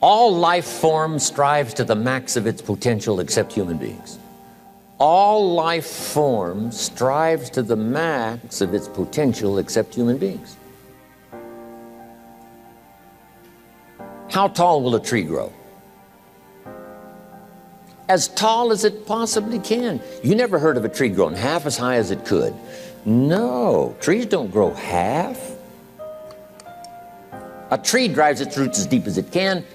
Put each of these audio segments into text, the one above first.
All life form strives to the max of its potential except human beings. All life form strives to the max of its potential except human beings. How tall will a tree grow? As tall as it possibly can. You never heard of a tree growing half as high as it could. No, trees don't grow half. A tree drives its roots as deep as it can,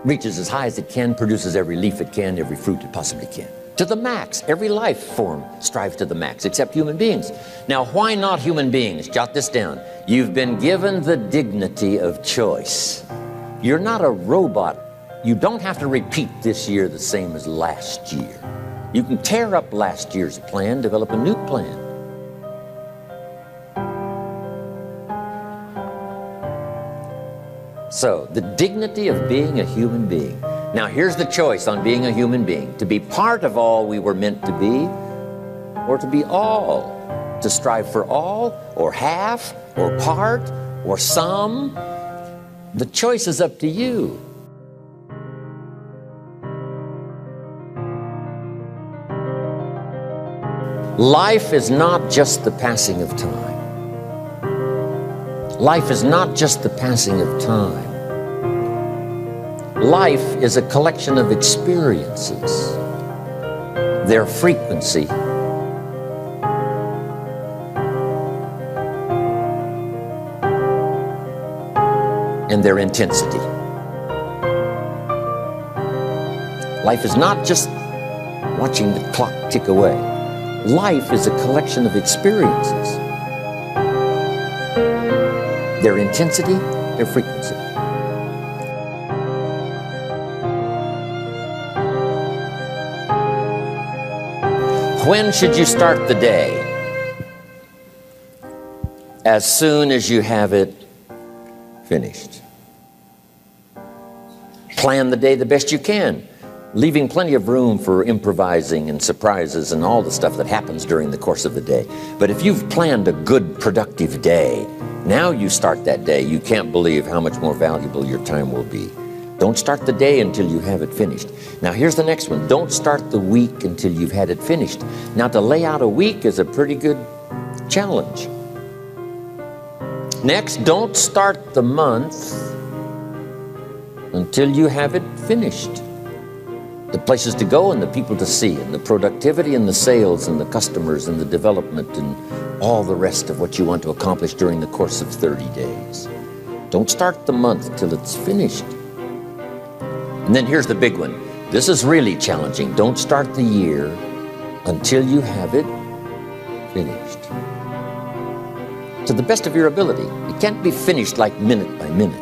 reaches as high as it can, produces every leaf it can, every fruit it possibly can. To the max. Every life form strives to the max, except human beings. Now, why not human beings? Jot this down. You've been given the dignity of choice. You're not a robot. You don't have to repeat this year the same as last year. You can tear up last year's plan, develop a new plan. So, the dignity of being a human being. Now, here's the choice on being a human being. To be part of all we were meant to be, or to be all. To strive for all, or half, or part, or some. The choice is up to you. Life is not just the passing of time. Life is not just the passing of time. Life is a collection of experiences, their frequency, and their intensity. Life is not just watching the clock tick away. Life is a collection of experiences, their intensity, their frequency. When should you start the day? As soon as you have it finished. Plan the day the best you can, leaving plenty of room for improvising and surprises and all the stuff that happens during the course of the day. But if you've planned a good, productive day, now you start that day, you can't believe how much more valuable your time will be. Don't start the day until you have it finished. Now here's the next one. Don't start the week until you've had it finished. Now to lay out a week is a pretty good challenge. Next, don't start the month until you have it finished. The places to go and the people to see and the productivity and the sales and the customers and the development and all the rest of what you want to accomplish during the course of 30 days. Don't start the month till it's finished. And then here's the big one. This is really challenging. Don't start the year until you have it finished. To the best of your ability. It can't be finished like minute by minute.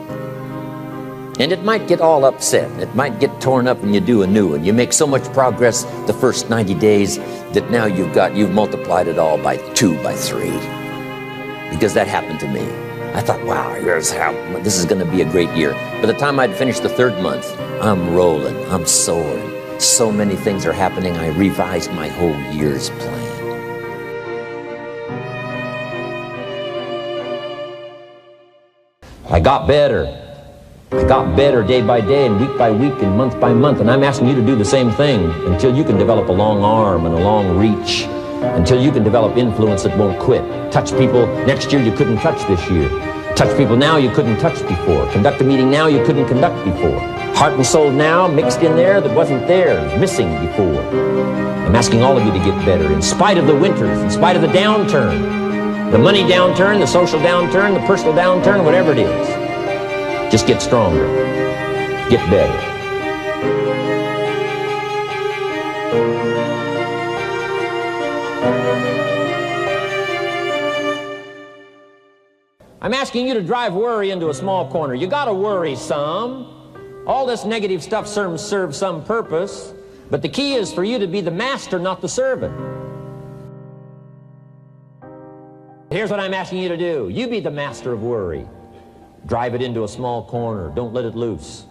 And it might get all upset. It might get torn up and you do a new one. You make so much progress the first 90 days that now you've multiplied it all by 2, by 3. Because that happened to me. I thought, wow, this is going to be a great year. By the time I'd finished the 3rd month, I'm rolling, I'm soaring. So many things are happening, I revised my whole year's plan. I got better. I got better day by day and week by week and month by month, and I'm asking you to do the same thing until you can develop a long arm and a long reach, until you can develop influence that won't quit. Touch people next year you couldn't touch this year. Touch people now you couldn't touch before. Conduct a meeting now you couldn't conduct before. Heart and soul now mixed in there that wasn't there, missing before. I'm asking all of you to get better in spite of the winters, in spite of the downturn, the money downturn, the social downturn, the personal downturn, whatever it is. Just get stronger. Get better. I'm asking you to drive worry into a small corner. You gotta worry some. All this negative stuff serves some purpose, but the key is for you to be the master, not the servant. Here's what I'm asking you to do. You be the master of worry. Drive it into a small corner. Don't let it loose.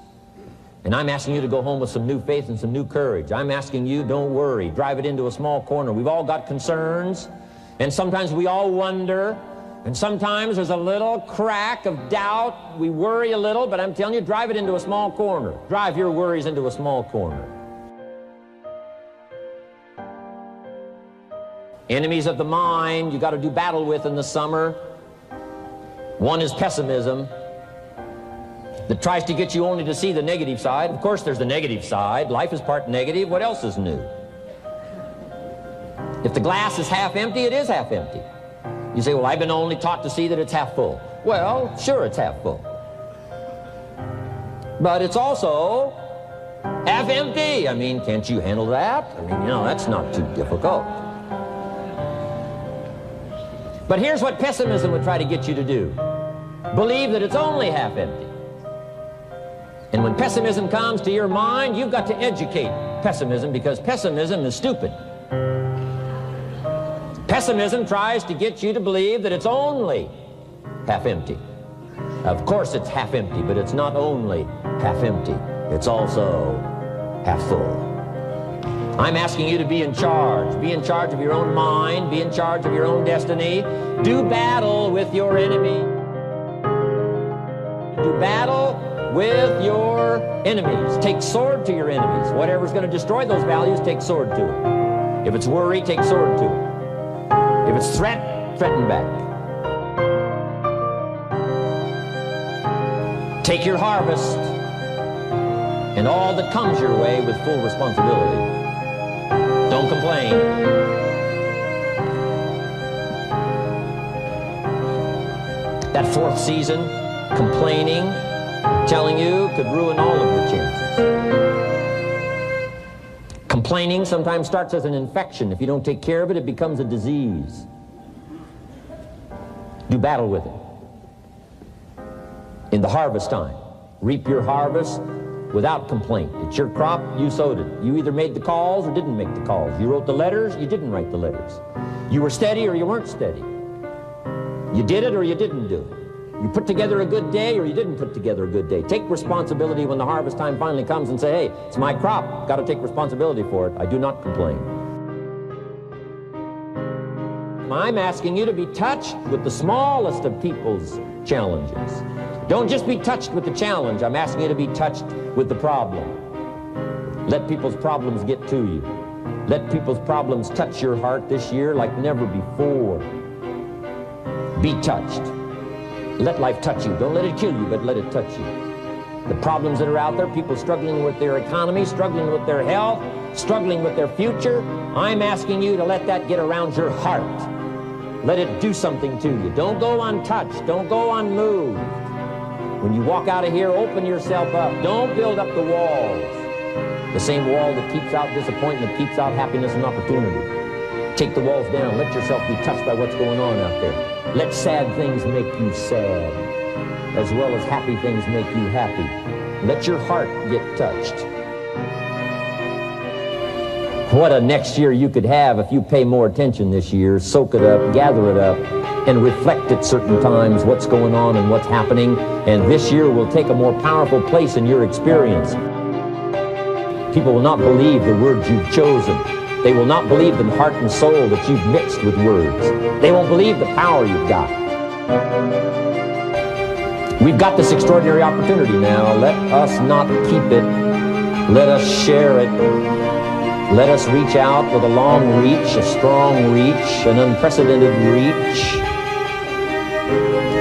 And I'm asking you to go home with some new faith and some new courage. I'm asking you, don't worry. Drive it into a small corner. We've all got concerns, and sometimes we all wonder, And sometimes there's a little crack of doubt. We worry a little, but I'm telling you, drive it into a small corner. Drive your worries into a small corner. Enemies of the mind you got to do battle with in the summer. One is pessimism, that tries to get you only to see the negative side. Of course, there's the negative side. Life is part negative. What else is new? If the glass is half empty, it is half empty. You say, well, I've been only taught to see that it's half full. Well, sure, it's half full. But it's also half empty. I mean, can't you handle that? I mean, you know, that's not too difficult. But here's what pessimism would try to get you to do. Believe that it's only half empty. And when pessimism comes to your mind, you've got to educate pessimism, because pessimism is stupid. Pessimism tries to get you to believe that it's only half empty. Of course it's half empty, but it's not only half empty. It's also half full. I'm asking you to be in charge. Be in charge of your own mind. Be in charge of your own destiny. Do battle with your enemy. Do battle with your enemies. Take sword to your enemies. Whatever's going to destroy those values, take sword to it. If it's worry, take sword to it. If it's threat, threaten back. Take your harvest and all that comes your way with full responsibility. Don't complain. That fourth season, complaining, telling you, could ruin all of your chances. Complaining sometimes starts as an infection. If you don't take care of it, it becomes a disease. Do battle with it. In the harvest time, reap your harvest without complaint. It's your crop, you sowed it. You either made the calls or didn't make the calls. You wrote the letters, you didn't write the letters. You were steady or you weren't steady. You did it or you didn't do it. You put together a good day or you didn't put together a good day. Take responsibility when the harvest time finally comes and say, hey, it's my crop. Got to take responsibility for it. I do not complain. I'm asking you to be touched with the smallest of people's challenges. Don't just be touched with the challenge. I'm asking you to be touched with the problem. Let people's problems get to you. Let people's problems touch your heart this year like never before. Be touched. Let life touch you. Don't let it kill you, but let it touch you. The problems that are out there, people struggling with their economy, struggling with their health, struggling with their future, I'm asking you to let that get around your heart. Let it do something to you. Don't go untouched. Don't go unmoved. When you walk out of here, open yourself up. Don't build up the walls. The same wall that keeps out disappointment keeps out happiness and opportunity. Take the walls down. Let yourself be touched by what's going on out there. Let sad things make you sad, as well as happy things make you happy. Let your heart get touched. What a next year you could have if you pay more attention this year. Soak it up, gather it up, and reflect at certain times what's going on and what's happening. And this year will take a more powerful place in your experience. People will not believe the words you've chosen. They will not believe the heart and soul that you've mixed with words. They won't believe the power you've got. We've got this extraordinary opportunity now. Let us not keep it. Let us share it. Let us reach out with a long reach, a strong reach, an unprecedented reach.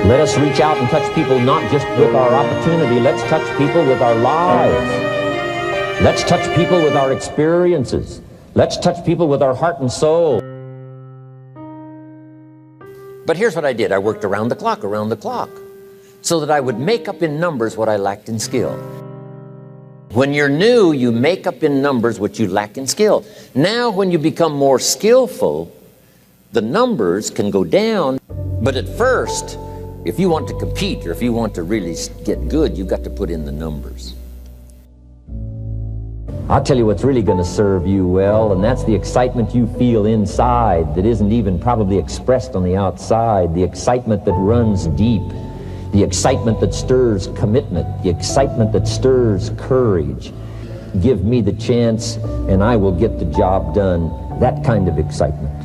Let us reach out and touch people not just with our opportunity. Let's touch people with our lives. Let's touch people with our experiences. Let's touch people with our heart and soul. But here's what I did. I worked around the clock, so that I would make up in numbers what I lacked in skill. When you're new, you make up in numbers what you lack in skill. Now, when you become more skillful, the numbers can go down. But at first, if you want to compete or if you want to really get good, you've got to put in the numbers. I'll tell you what's really going to serve you well, and that's the excitement you feel inside that isn't even probably expressed on the outside, the excitement that runs deep, the excitement that stirs commitment, the excitement that stirs courage. Give me the chance and I will get the job done. That kind of excitement.